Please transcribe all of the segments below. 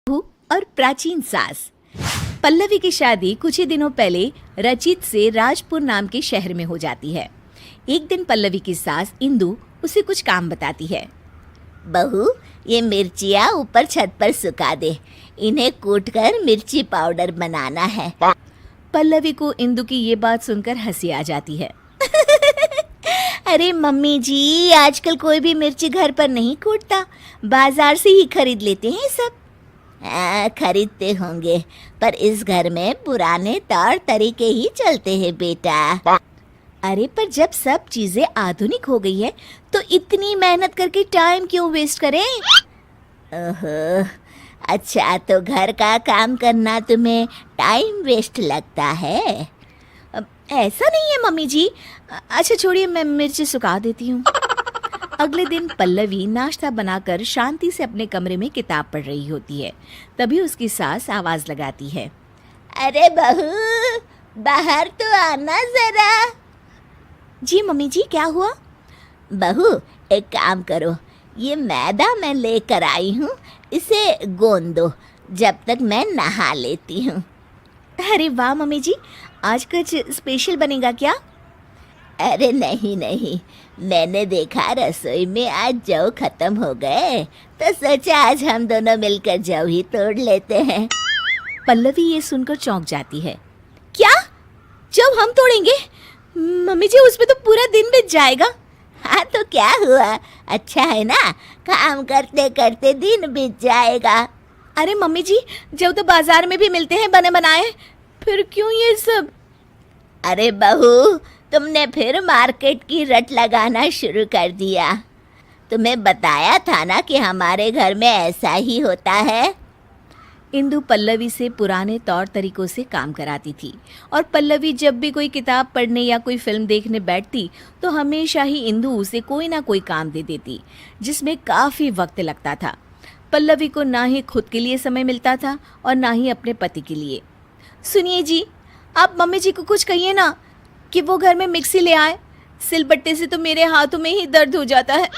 बहू और प्राचीन सास। पल्लवी की शादी कुछ ही दिनों पहले रचित से राजपुर नाम के शहर में हो जाती है। एक दिन पल्लवी की सास इंदु उसे कुछ काम बताती है। बहू, ये मिर्चियाँ ऊपर छत पर सुखा दे, इन्हें कूटकर मिर्ची पाउडर बनाना है। पल्लवी को इंदु की ये बात सुनकर हंसी आ जाती है। अरे मम्मी जी, आजकल कोई भी मिर्ची घर पर नहीं कूटता, बाजार से ही खरीद लेते हैं सब। खरीदते होंगे, पर इस घर में पुराने तौर तरीके ही चलते हैं बेटा। अरे पर जब सब चीजें आधुनिक हो गई है तो इतनी मेहनत करके टाइम क्यों वेस्ट करें? ओहो, अच्छा तो घर का काम करना तुम्हें टाइम वेस्ट लगता है? ऐसा नहीं है मम्मी जी। अच्छा छोड़िए, मैं मिर्ची सुखा देती हूँ। अगले दिन पल्लवी नाश्ता बनाकर शांति से अपने कमरे में किताब पढ़ रही होती है। तभी उसकी सास आवाज लगाती है। अरे बहू, बाहर तो आना जरा। जी मम्मी जी, क्या हुआ? बहू, एक काम करो, ये मैदा मैं लेकर आई हूँ, इसे गोंद दो जब तक मैं नहा लेती हूँ। अरे वाह मम्मी जी, आज कुछ स्पेशल बनेगा क्या? अरे नहीं नहीं, मैंने देखा रसोई में आज जौ खत्म हो गए, तो सोचा आज हम दोनों मिलकर जौ ही तोड़ लेते हैं। पल्लवी ये सुनकर चौंक जाती है। क्या? जौ हम तोड़ेंगे? मम्मी जी, उसमें तो पूरा दिन बीत जाएगा। हाँ तो क्या हुआ, अच्छा है ना, काम करते करते दिन बीत जाएगा। अरे मम्मी जी, जौ तो बाजार में भी मिलते हैं बने बनाए, फिर क्यों ये सब? अरे बहू, तुमने फिर मार्केट की रट लगाना शुरू कर दिया। तुम्हें बताया था ना कि हमारे घर में ऐसा ही होता है। इंदु पल्लवी से पुराने तौर तरीकों से काम कराती थी और पल्लवी जब भी कोई किताब पढ़ने या कोई फिल्म देखने बैठती तो हमेशा ही इंदु उसे कोई ना कोई काम दे देती, जिसमें काफ़ी वक्त लगता था। पल्लवी को ना ही खुद के लिए समय मिलता था और ना ही अपने पति के लिए। सुनिए जी, आप मम्मी जी को कुछ कहिए ना कि वो घर में मिक्सी ले आए, सिलबट्टे से तो मेरे हाथों में ही दर्द हो जाता है।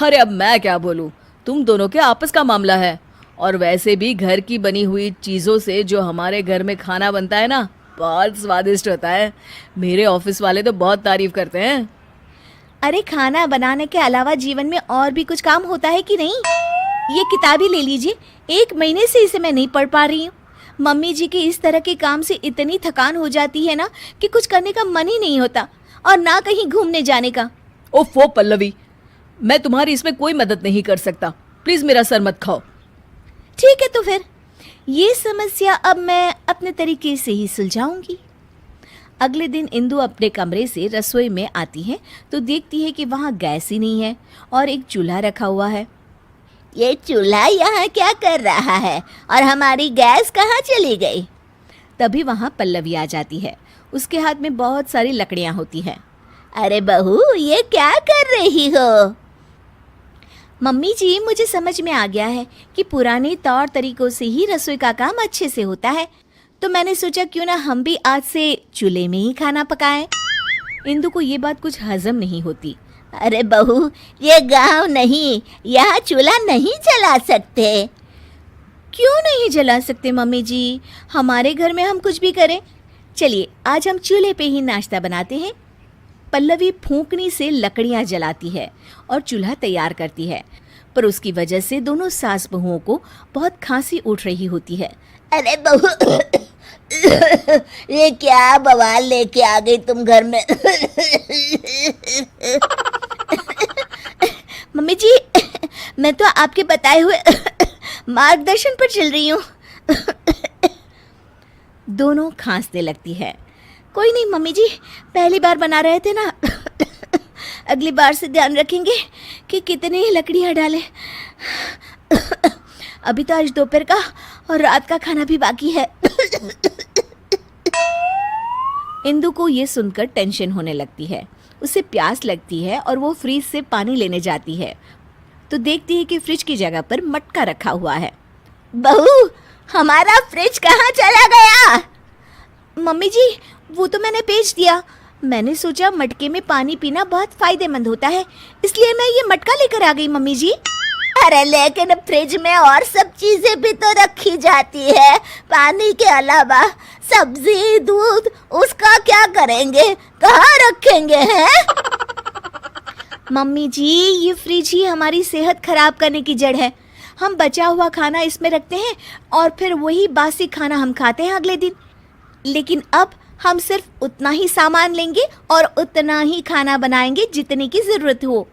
अरे अब मैं क्या बोलूँ, तुम दोनों के आपस का मामला है। और वैसे भी घर की बनी हुई चीज़ों से जो हमारे घर में खाना बनता है ना, बहुत स्वादिष्ट होता है। मेरे ऑफिस वाले तो बहुत तारीफ करते हैं। अरे खाना बनाने के अलावा जीवन में और भी कुछ काम होता है कि नहीं? ये किताब ही ले लीजिए, 1 महीने से इसे मैं नहीं पढ़ पा रही हूँ। मम्मी जी के इस तरह के काम से इतनी थकान हो जाती है ना कि कुछ करने का मन ही नहीं होता, और ना कहीं घूमने जाने का। ओफो पल्लवी, मैं तुम्हारी इसमें कोई मदद नहीं कर सकता, प्लीज़ मेरा सर मत खाओ। ठीक है, तो फिर ये समस्या अब मैं अपने तरीके से ही सुलझाऊंगी। अगले दिन इंदु अपने कमरे से रसोई में आती है तो देखती है कि वहाँ गैस ही नहीं है और एक चूल्हा रखा हुआ है। ये चूल्हा यहाँ क्या कर रहा है और हमारी गैस कहाँ चली गई? तभी वहाँ पल्लवी आ जाती है। उसके हाथ में बहुत सारी लकड़ियाँ होती हैं। अरे बहू, ये क्या कर रही हो? मम्मी जी, मुझे समझ में आ गया है कि पुराने तौर तरीकों से ही रसोई का काम अच्छे से होता है, तो मैंने सोचा क्यों ना हम भी आज से चूल्हे में ही खाना पकाएं। इंदु को ये बात कुछ हजम नहीं होती। अरे बहू, ये गांव नहीं, यहाँ चूल्हा नहीं जला सकते। क्यों नहीं जला सकते मम्मी जी? हमारे घर में हम कुछ भी करें। चलिए आज हम चूल्हे पे ही नाश्ता बनाते हैं। पल्लवी फूंकनी से लकड़ियां जलाती है और चूल्हा तैयार करती है, पर उसकी वजह से दोनों सास बहुओं को बहुत खांसी उठ रही होती है। अरे बहू, ये क्या बवाल लेके आ गई तुम घर में? मम्मी जी, मैं तो आपके बताए हुए मार्गदर्शन पर चल रही हूँ। दोनों खांसने लगती है। कोई नहीं मम्मी जी, पहली बार बना रहे थे ना, अगली बार से ध्यान रखेंगे कि कितनी लकड़ियाँ डालें। अभी तो आज दोपहर का और रात का खाना भी बाकी है। इंदु को ये सुनकर टेंशन होने लगती है। उसे प्यास लगती है और वो फ्रिज से पानी लेने जाती है तो देखती है कि फ्रिज की जगह पर मटका रखा हुआ है। बहू, हमारा फ्रिज कहाँ चला गया? मम्मी जी, वो तो मैंने बेच दिया। मैंने सोचा मटके में पानी पीना बहुत फायदेमंद होता है, इसलिए मैं ये मटका लेकर आ गई मम्मी जी। अरे लेकिन फ्रिज में और सब चीजें भी तो रखी जाती है पानी के अलावा। सब्जी दूध उसका क्या करेंगे, कहाँ रखेंगे हैं? मम्मी जी, ये फ्रिज ही हमारी सेहत खराब करने की जड़ है। हम बचा हुआ खाना इसमें रखते हैं और फिर वही बासी खाना हम खाते हैं अगले दिन। लेकिन अब हम सिर्फ उतना ही सामान लेंगे और उतना ही खाना बनाएंगे जितने की ज़रूरत हो।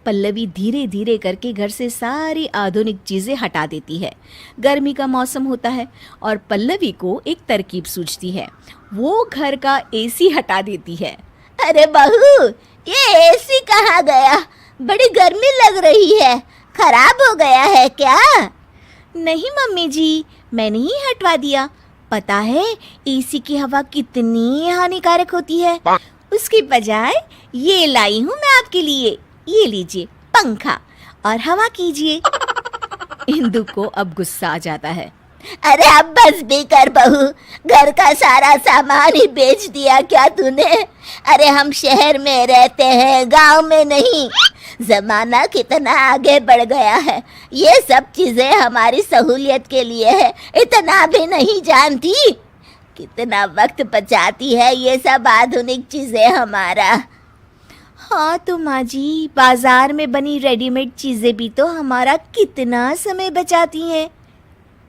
पल्लवी धीरे धीरे करके घर से सारी आधुनिक चीज़ें हटा देती है। गर्मी का मौसम होता है और पल्लवी को एक तरकीब सूझती है। वो घर का एसी हटा देती है। अरे बहू, ये एसी कहाँ गया? बड़ी गर्मी लग रही है, खराब हो गया है क्या? नहीं मम्मी जी, मैंने ही हटवा दिया। पता है एसी की हवा कितनी हानिकारक होती है। उसकी बजाय ये लाई हूँ मैं आपके लिए। ये लीजिए पंखा और हवा कीजिए। इंदु को अब गुस्सा आ जाता है। अरे अब बस भी कर बहू, घर का सारा सामान ही बेच दिया क्या तूने? अरे हम शहर में रहते हैं, गांव में नहीं। जमाना कितना आगे बढ़ गया है, ये सब चीजें हमारी सहूलियत के लिए है, इतना भी नहीं जानती? कितना वक्त बचाती है ये सब आधुनिक चीजें हमारा। हाँ तो माँ जी, बाजार में बनी रेडीमेड चीज़ें भी तो हमारा कितना समय बचाती हैं।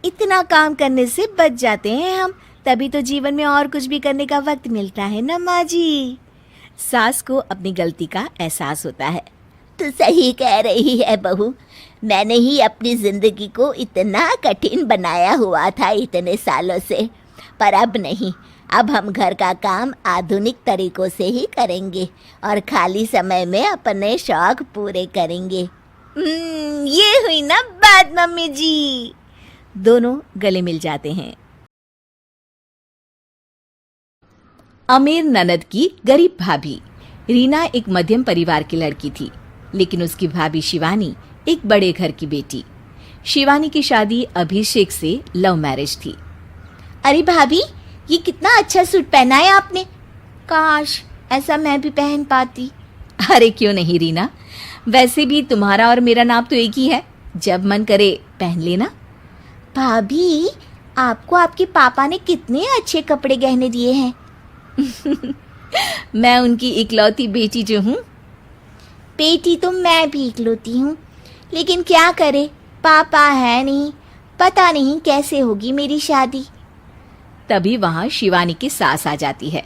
इतना काम करने से बच जाते हैं हम, तभी तो जीवन में और कुछ भी करने का वक्त मिलता है ना माँ जी। सास को अपनी गलती का एहसास होता है। तू सही कह रही है बहू, मैंने ही अपनी जिंदगी को इतना कठिन बनाया हुआ था इतने सालों से। पर अब नहीं, अब हम घर का काम आधुनिक तरीकों से ही करेंगे और खाली समय में अपने शौक पूरे करेंगे। ये हुई ना बात मम्मी जी। दोनों गले मिल जाते हैं। अमीर ननद की गरीब भाभी। रीना एक मध्यम परिवार की लड़की थी, लेकिन उसकी भाभी शिवानी एक बड़े घर की बेटी। शिवानी की शादी अभिषेक से लव मैरिज थी। अरे भाभी, ये कितना अच्छा सूट पहना है आपने। काश ऐसा मैं भी पहन पाती। अरे क्यों नहीं रीना, वैसे भी तुम्हारा और मेरा नाम तो एक ही है, जब मन करे पहन लेना। भाभी, आपको आपके पापा ने कितने अच्छे कपड़े गहने दिए हैं। मैं उनकी इकलौती बेटी जो हूँ। बेटी तो मैं भी इकलौती हूँ, लेकिन क्या करे, पापा है नहीं, पता नहीं कैसे होगी मेरी शादी। तभी वहाँ शिवानी की सास आ जाती है।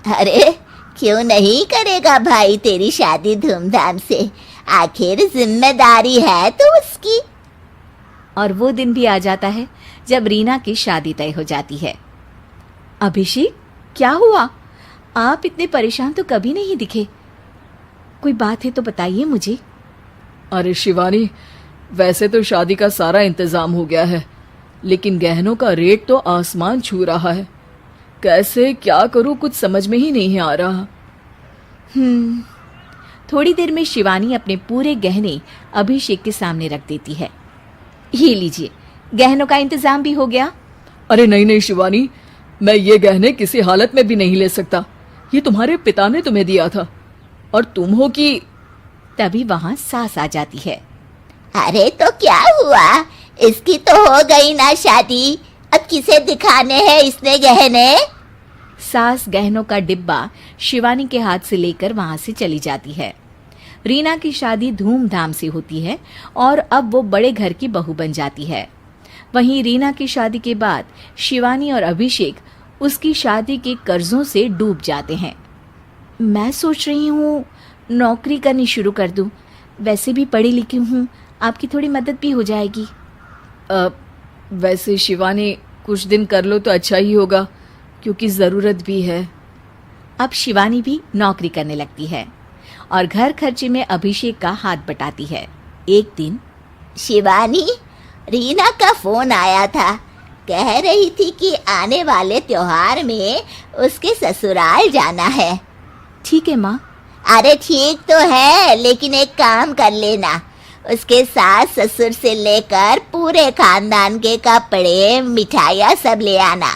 अरे क्यों नहीं करेगा भाई तेरी शादी धूमधाम से, आखिर जिम्मेदारी है तो उसकी। और वो दिन भी आ जाता है जब रीना की शादी तय हो जाती है। अभिषेक, क्या हुआ? आप इतने परेशान तो कभी नहीं दिखे। कोई बात है तो बताइए मुझे। अरे शिवानी, वैसे तो शादी का सारा इंतजाम हो गया है, लेकिन गहनों का रेट तो आसमान छू रहा है। कैसे क्या करूं, कुछ समझ में ही नहीं आ रहा। थोड़ी देर में शिवानी अपने पूरे गहने अभिषेक के सामने रख देती है। ये लीजिए, गहनों का इंतजाम भी हो गया। अरे नहीं नहीं शिवानी, मैं ये गहने किसी हालत में भी नहीं ले सकता। ये तुम्हारे पिता ने तुम्हें दिया था और तुम हो कि। तभी वहां सास आ जाती है। अरे तो क्या हुआ, इसकी तो हो गई ना शादी, अब किसे दिखाने हैं इसने गहने? सास गहनों का डिब्बा शिवानी के हाथ से लेकर वहां से चली जाती है। रीना की शादी धूमधाम से होती है और अब वो बड़े घर की बहू बन जाती है। वहीं रीना की शादी के बाद शिवानी और अभिषेक उसकी शादी के कर्जों से डूब जाते हैं। मैं सोच रही हूँ नौकरी करनी शुरू कर दूँ, वैसे भी पढ़ी लिखी हूँ, आपकी थोड़ी मदद भी हो जाएगी। वैसे शिवानी, कुछ दिन कर लो तो अच्छा ही होगा, क्योंकि ज़रूरत भी है। अब शिवानी भी नौकरी करने लगती है और घर खर्चे में अभिषेक का हाथ बटाती है। एक दिन शिवानी, रीना का फोन आया था, कह रही थी कि आने वाले त्योहार में उसके ससुराल जाना है। ठीक है माँ। अरे ठीक तो है, लेकिन एक काम कर लेना, उसके सास ससुर से लेकर पूरे खानदान के कपड़े मिठाइयाँ सब ले आना,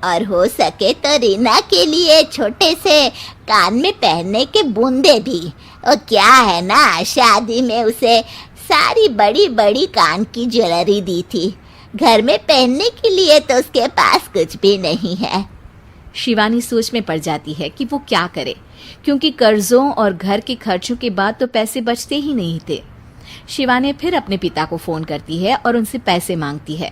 और हो सके तो रीना के लिए छोटे से कान में पहनने के बूंदे भी। वो क्या है ना, शादी में उसे सारी बड़ी बड़ी कान की ज्वेलरी दी थी। घर में पहनने के लिए तो उसके पास कुछ भी नहीं है। शिवानी सोच में पड़ जाती है कि वो क्या करे, क्योंकि कर्जों और घर के खर्चों के बाद तो पैसे बचते ही नहीं थे। शिवानी फिर अपने पिता को फोन करती है और उनसे पैसे मांगती है।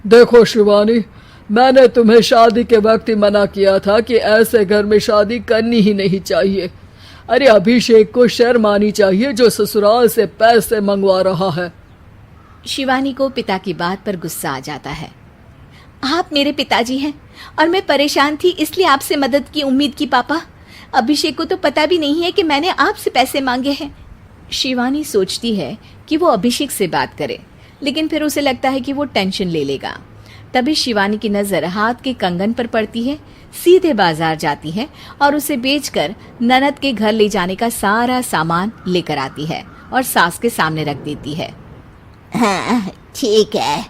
देखो शिवानी, मैंने तुम्हें शादी के वक्त ही मना किया था कि ऐसे घर में शादी करनी ही नहीं चाहिए। अरे अभिषेक को शर्म आनी चाहिए जो ससुराल से पैसे मंगवा रहा है। शिवानी को पिता की बात पर गुस्सा आ जाता है। आप मेरे पिताजी हैं और मैं परेशान थी इसलिए आपसे मदद की उम्मीद की पापा। अभिषेक को तो पता भी नहीं है कि मैंने आपसे पैसे मांगे हैं। शिवानी सोचती है कि वो अभिषेक से बात करे, लेकिन फिर उसे लगता है कि वो टेंशन ले लेगा। तभी शिवानी की नज़र हाथ के कंगन पर पड़ती है। सीधे बाजार जाती है और उसे बेचकर ननद के घर ले जाने का सारा सामान लेकर आती है और सास के सामने रख देती है। हाँ ठीक है,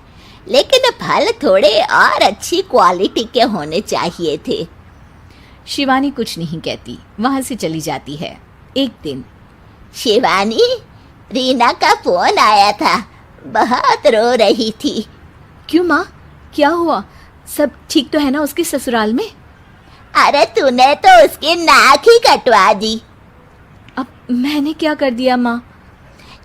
लेकिन फल थोड़े और अच्छी क्वालिटी के होने चाहिए थे। शिवानी कुछ नहीं कहती, वहां से चली जाती है। एक दिन शिवानी, रीना का फोन आया था, बहुत रो रही थी। क्यों माँ, क्या हुआ? सब ठीक तो है ना उसके ससुराल में? अरे तूने तो उसकी नाक ही कटवा दी। अब मैंने क्या कर दिया माँ?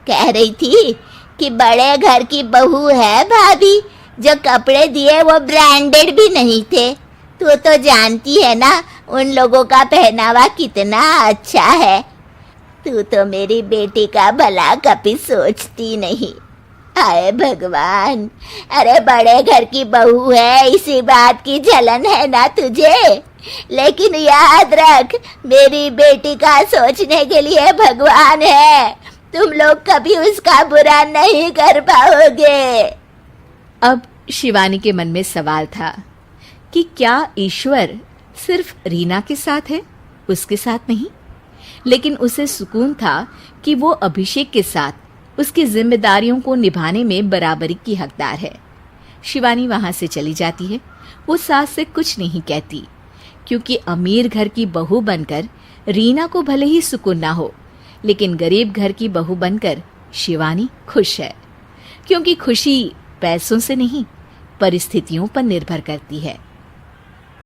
कह रही थी कि बड़े घर की बहू है भाभी, जो कपड़े दिए वो ब्रांडेड भी नहीं थे। तू तो जानती है ना उन लोगों का पहनावा कितना अच्छा है। तू तो मेरी बेटी का भला कभी सोचती नहीं। हाय भगवान, अरे बड़े घर की बहू है इसी बात की जलन है ना तुझे, लेकिन याद रख मेरी बेटी का सोचने के लिए भगवान है। तुम लोग कभी उसका बुरा नहीं कर पाओगे। अब शिवानी के मन में सवाल था कि क्या ईश्वर सिर्फ रीना के साथ है, उसके साथ नहीं? लेकिन उसे सुकून था कि वो अभिषेक के साथ उसकी जिम्मेदारियों को निभाने में बराबरी की हकदार है। शिवानी वहां से चली जाती है। वो सास से कुछ नहीं कहती, क्योंकि अमीर घर की बहू बनकर रीना को भले ही सुकून ना हो, लेकिन गरीब घर की बहू बनकर शिवानी खुश है, क्योंकि खुशी पैसों से नहीं परिस्थितियों पर निर्भर करती है।